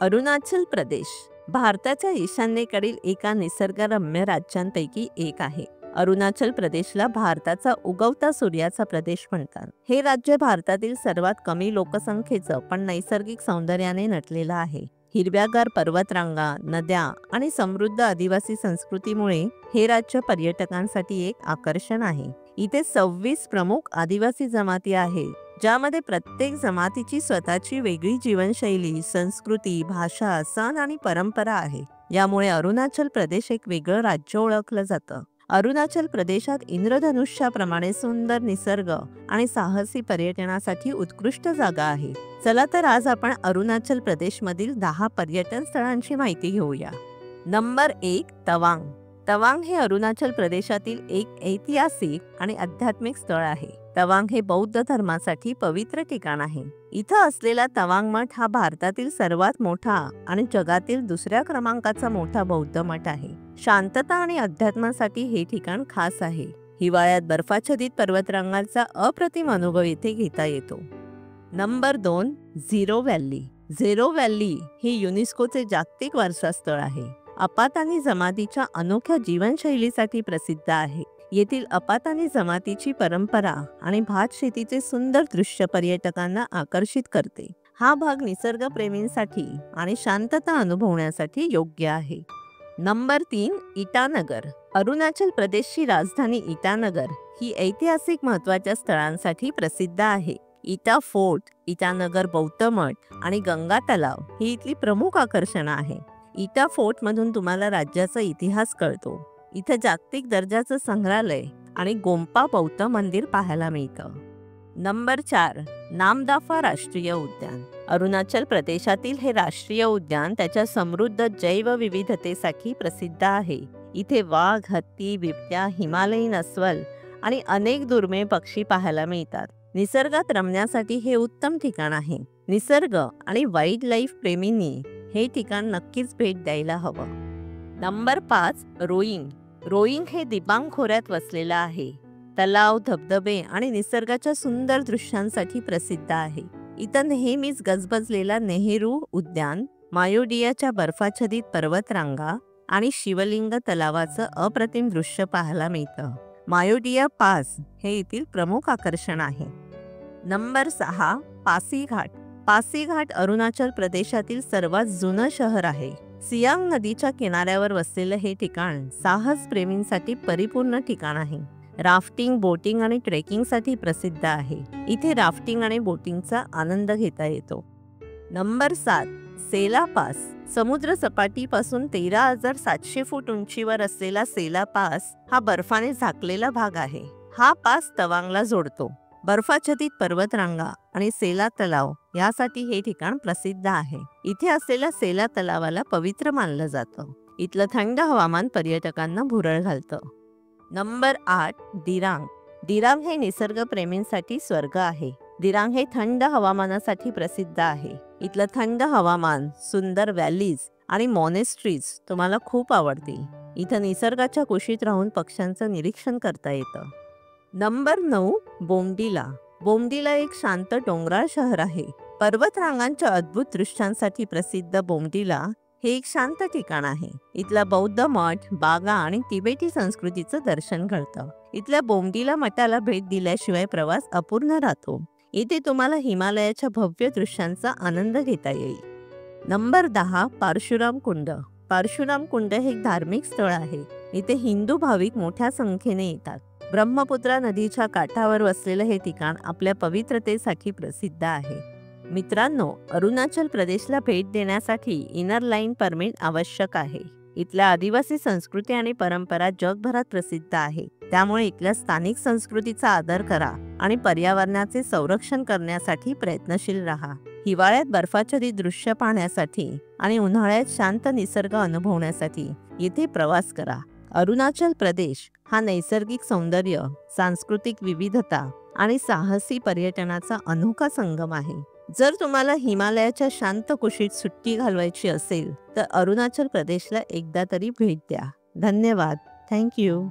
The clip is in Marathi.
अरुणाचल प्रदेश भारताच्या ईशान्येकडील एका निसर्गरम्य राज्यांपैकी एक आहे. अरुणाचल प्रदेशला भारताचा उगवता सूर्याचा प्रदेश म्हणतात. हे राज्य भारतातील सर्वात कमी लोकसंख्येचं पण नैसर्गिक सौंदर्याने नटलेलं आहे. हिरव्यागार पर्वतरांगा, नद्या आणि समृद्ध आदिवासी संस्कृतीमुळे हे राज्य पर्यटकांसाठी एक आकर्षण आहे. इथे 26 प्रमुख आदिवासी जमाती आहेत, ज्यामध्ये प्रत्येक जमातीची स्वतःची वेगळी जीवनशैली, संस्कृती, भाषा, सण आणि परंपरा आहे. यामुळे अरुणाचल प्रदेश एक वेगळं राज्य ओळखलं जातं. अरुणाचल प्रदेशात इंद्रधनुष्याप्रमाणे सुंदर निसर्ग आणि साहसी पर्यटनासाठी उत्कृष्ट जागा आहे. चला तर आज आपण अरुणाचल प्रदेशमधील 10 पर्यटन स्थळांची माहिती घेऊया. नंबर 1, तवांग. तवांग हे अरुणाचल प्रदेशातील एक ऐतिहासिक आणि आध्यात्मिक स्थळ आहे. तवांग हे बौद्ध धर्मासाठी पवित्र ठिकाण आहे. इथं असलेला तवांग मठ हा भारतातील सर्वात मोठा आणि जगातील दुसऱ्या क्रमांकाचा मोठा बौद्ध मठ आहे. शांतता आणि अध्यात्मासाठी हे ठिकाण खास आहे. हिवाळ्यात बर्फाच्छादित पर्वतरांगांचा अप्रतिम अनुभव येथे घेता येतो. Number 2, zero valley. Zero valley हे युनेस्कोचे जागतिक वारसा स्थळ आहे. अपातानी जमातीच्या अनोख्या जीवनशैलीसाठी प्रसिद्ध आहे. येथील अपातानी जमातीची परंपरा आणि भात शेतीचे सुंदर दृश्य पर्यटकांना आकर्षित करते. हा भाग निसर्गप्रेमींसाठी आणि शांतता अनुभवण्यासाठी योग्य आहे. नंबर 3, इटानगर. अरुणाचल प्रदेशची राजधानी इटानगर ही ऐतिहासिक महत्त्वाच्या स्थळांसाठी प्रसिद्ध आहे. इटा फोर्ट, इटानगर बौद्ध मठ आणि गंगा तलाव ही इथली प्रमुख आकर्षणं आहे. इटा फोर्टमधून तुम्हाला राज्याचा इतिहास कळतो. इथं जागतिक दर्जाचं संग्रहालय आणि गोम्पा बौद्ध मंदिर पाहायला मिळतं. नंबर 4, नामदाफा राष्ट्रीय उद्यान. अरुणाचल प्रदेशातील हे राष्ट्रीय उद्यान त्याच्या समृद्ध जैवविविधतेसाठी प्रसिद्ध आहे. इथे वाघ, हत्ती, बिबट्या, हिमालयीन अस्वल आणि अनेक दुर्मिळ पक्षी पाहायला मिळतात. निसर्गात रमण्यासाठी हे उत्तम ठिकाण आहे. निसर्ग आणि वाईल्ड लाईफ प्रेमींनी हे ठिकाण नक्कीच भेट द्यायला हवं. नंबर 5, रोईंग. रोईंग हे दिबांग खोऱ्यात वसलेलं आहे. तलाव, धबधबे आणि निसर्गाच्या सुंदर दृश्यांसाठी प्रसिद्ध आहे. इथं नेहमीच गजबजलेला नेहरू उद्यान, मायोडियाच्या बर्फाच्छादित पर्वतरांगा आणि शिवलिंग तलावाचं अप्रतिम दृश्य पाहायला मिळतं. मायोडिया पास हे येथील प्रमुख आकर्षण आहे. नंबर 6, पासीघाट. पासीघाट अरुणाचल प्रदेशातील सर्वात जुनं शहर आहे. सियांग नदीच्या किनाऱ्यावर वसलेलं हे ठिकाण साहस प्रेमींसाठी परिपूर्ण ठिकाण आहे. राफ्टिंग, बोटिंग आणि ट्रेकिंगसाठी प्रसिद्ध आहे. इथे राफ्टिंग आणि बोटिंगचा आनंद घेता येतो. नंबर 7, सेला पास. समुद्र सपाटीपासून 13,700 फूट उंचीवर असलेला सेला पास हा बर्फाने झाकलेला भाग आहे. हा पास तवांगला जोडतो. बर्फाच्छादित पर्वतरांगा आणि सेला तलाव यासाठी हे ठिकाण प्रसिद्ध आहे. इथे असलेल्या सेला तलावाला पवित्र मानलं जातं. इथलं थंड हवामान पर्यटकांना भुरळ घालतं. नंबर 8, दिरांग. दिरांग हे निसर्गप्रेमींसाठी स्वर्ग आहे. दिरांग हे थंड हवामानासाठी प्रसिद्ध आहे. इथलं थंड हवामान, सुंदर व्हॅलीज आणि मॉनेस्ट्रीज तुम्हाला खूप आवडतील. इथं निसर्गाच्या कुशीत राहून पक्ष्यांचं निरीक्षण करता येतं. नंबर 9, बोमडिला. बोमडिला एक शांत डोंगराळ शहर आहे. पर्वतरांगांच्या अद्भुत दृश्यांसाठी प्रसिद्ध बोमडिला हे एक शांत ठिकाण आहे. इथला बौद्ध मठ, बागा आणि तिबेटी संस्कृतीचं दर्शन घडतं. इथल्या बोमडिला मठाला भेट दिल्याशिवाय प्रवास अपूर्ण राहतो. इथे तुम्हाला हिमालयाच्या भव्य दृश्यांचा आनंद घेता येईल. नंबर 10, परशुराम कुंड. परशुराम कुंड हे एक धार्मिक स्थळ आहे. इथे हिंदू भाविक मोठ्या संख्येने येतात. ब्रह्मपुत्रा नदीच्या काठावर वसलेलं हे ठिकाण आपल्या पवित्रतेसाठी प्रसिद्ध आहे. मित्रांनो, अरुणाचल प्रदेशला भेट देण्यासाठी इनर लाईन परमिट आवश्यक आहे. इथल्या आदिवासी संस्कृती आणि परंपरा जगभरात प्रसिद्ध आहे. त्यामुळे इथल्या स्थानिक संस्कृतीचा आदर करा आणि पर्यावरणाचे संरक्षण करण्यासाठी प्रयत्नशील राहा. हिवाळ्यात बर्फाच्छादित दृश्य पाहण्यासाठी आणि उन्हाळ्यात शांत निसर्ग अनुभवण्यासाठी येथे प्रवास करा. अरुणाचल प्रदेश हा नैसर्गिक सौंदर्य, सांस्कृतिक विविधता आणि साहसी पर्यटनाचा अनोखा संगम आहे. जर तुम्हाला हिमालयाच्या शांत कुशीत सुट्टी घालवायची असेल तर अरुणाचल प्रदेशला एकदा तरी भेट द्या. धन्यवाद. थँक्यू.